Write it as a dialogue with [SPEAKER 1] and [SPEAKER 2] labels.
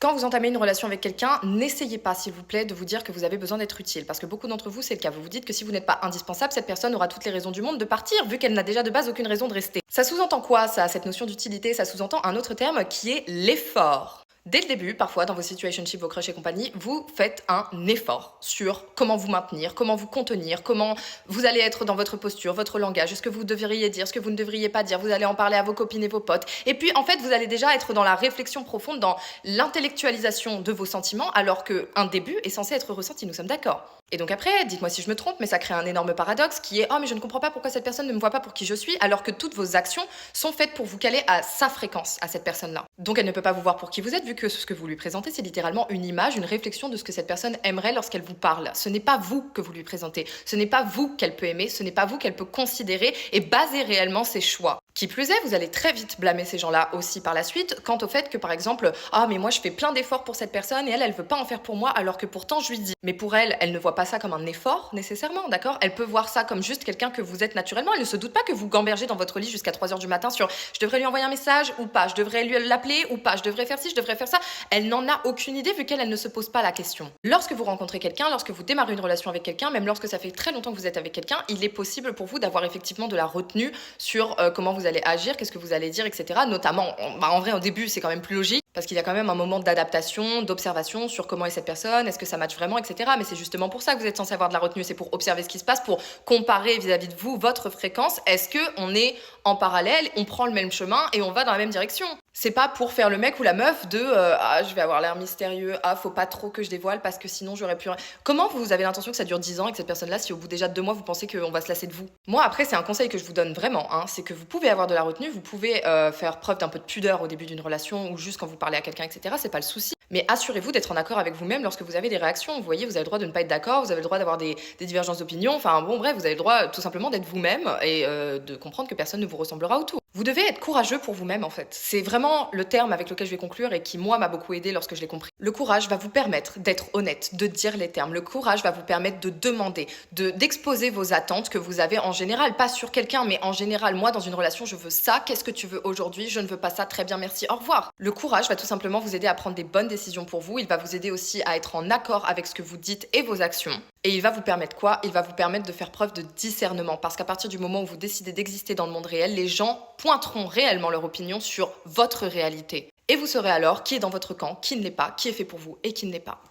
[SPEAKER 1] Quand vous entamez une relation avec quelqu'un, n'essayez pas, s'il vous plaît, de vous dire que vous avez besoin d'être utile. Parce que beaucoup d'entre vous, c'est le cas. Vous vous dites que si vous n'êtes pas indispensable, cette personne aura toutes les raisons du monde de partir, vu qu'elle n'a déjà de base aucune raison de rester. Ça sous-entend quoi, ça, cette notion d'utilité? Ça sous-entend un autre terme qui est l'effort. Dès le début, parfois, dans vos situationships, vos crushs et compagnie, vous faites un effort sur comment vous maintenir, comment vous contenir, comment vous allez être dans votre posture, votre langage, ce que vous devriez dire, ce que vous ne devriez pas dire. Vous allez en parler à vos copines et vos potes. Et puis, en fait, vous allez déjà être dans la réflexion profonde, dans l'intellectualisation de vos sentiments, alors qu'un début est censé être ressenti, nous sommes d'accord. Et donc après, dites-moi si je me trompe, mais ça crée un énorme paradoxe qui est « Oh, mais je ne comprends pas pourquoi cette personne ne me voit pas pour qui je suis », alors que toutes vos actions sont faites pour vous caler à sa fréquence, à cette personne-là. Donc elle ne peut pas vous voir pour qui vous êtes, vu que ce que vous lui présentez, c'est littéralement une image, une réflexion de ce que cette personne aimerait lorsqu'elle vous parle. Ce n'est pas vous que vous lui présentez, ce n'est pas vous qu'elle peut aimer, ce n'est pas vous qu'elle peut considérer et baser réellement ses choix. Qui plus est, vous allez très vite blâmer ces gens-là aussi par la suite, quant au fait que par exemple, ah mais moi je fais plein d'efforts pour cette personne et elle veut pas en faire pour moi alors que pourtant je lui dis. Mais pour elle, elle ne voit pas ça comme un effort nécessairement, d'accord? Elle peut voir ça comme juste quelqu'un que vous êtes naturellement. Elle ne se doute pas que vous gambergez dans votre lit jusqu'à 3h du matin sur je devrais lui envoyer un message ou pas, je devrais lui l'appeler ou pas, je devrais faire ci, je devrais faire ça. Elle n'en a aucune idée vu qu'elle ne se pose pas la question. Lorsque vous rencontrez quelqu'un, lorsque vous démarrez une relation avec quelqu'un, même lorsque ça fait très longtemps que vous êtes avec quelqu'un, il est possible pour vous d'avoir effectivement de la retenue sur comment vous allez agir, qu'est-ce que vous allez dire, etc. Notamment, en vrai, au début, c'est quand même plus logique parce qu'il y a quand même un moment d'adaptation, d'observation sur comment est cette personne, est-ce que ça match vraiment, etc. Mais c'est justement pour ça que vous êtes censé avoir de la retenue, c'est pour observer ce qui se passe, pour comparer vis-à-vis de vous votre fréquence. Est-ce qu'on est en parallèle, on prend le même chemin et on va dans la même direction? C'est pas pour faire le mec ou la meuf de ah, je vais avoir l'air mystérieux, ah, faut pas trop que je dévoile parce que sinon j'aurais pu. Comment vous avez l'intention que ça dure 10 ans et que cette personne-là, si au bout déjà de 2 mois vous pensez qu'on va se lasser de vous? Moi, après, c'est un conseil que je vous donne vraiment, hein, c'est que vous pouvez avoir de la retenue, vous pouvez faire preuve d'un peu de pudeur au début d'une relation ou juste quand vous parlez à quelqu'un, etc. C'est pas le souci. Mais assurez-vous d'être en accord avec vous-même lorsque vous avez des réactions. Vous voyez, vous avez le droit de ne pas être d'accord, vous avez le droit d'avoir des divergences d'opinion. Enfin bon, bref, vous avez le droit tout simplement d'être vous-même et de comprendre que personne ne vous ressemblera autour. Vous devez être courageux pour vous-même en fait. C'est vraiment le terme avec lequel je vais conclure et qui moi m'a beaucoup aidé lorsque je l'ai compris. Le courage va vous permettre d'être honnête, de dire les termes. Le courage va vous permettre de demander, d'exposer vos attentes que vous avez en général, pas sur quelqu'un, mais en général. Moi, dans une relation, je veux ça. Qu'est-ce que tu veux aujourd'hui? Je ne veux pas ça. Très bien, merci. Au revoir. Le courage va tout simplement vous aider à prendre des bonnes décisions pour vous. Il va vous aider aussi à être en accord avec ce que vous dites et vos actions. Et il va vous permettre quoi? Il va vous permettre de faire preuve de discernement. Parce qu'à partir du moment où vous décidez d'exister dans le monde réel, les gens pointeront réellement leur opinion sur votre réalité. Et vous saurez alors qui est dans votre camp, qui ne l'est pas, qui est fait pour vous et qui ne l'est pas.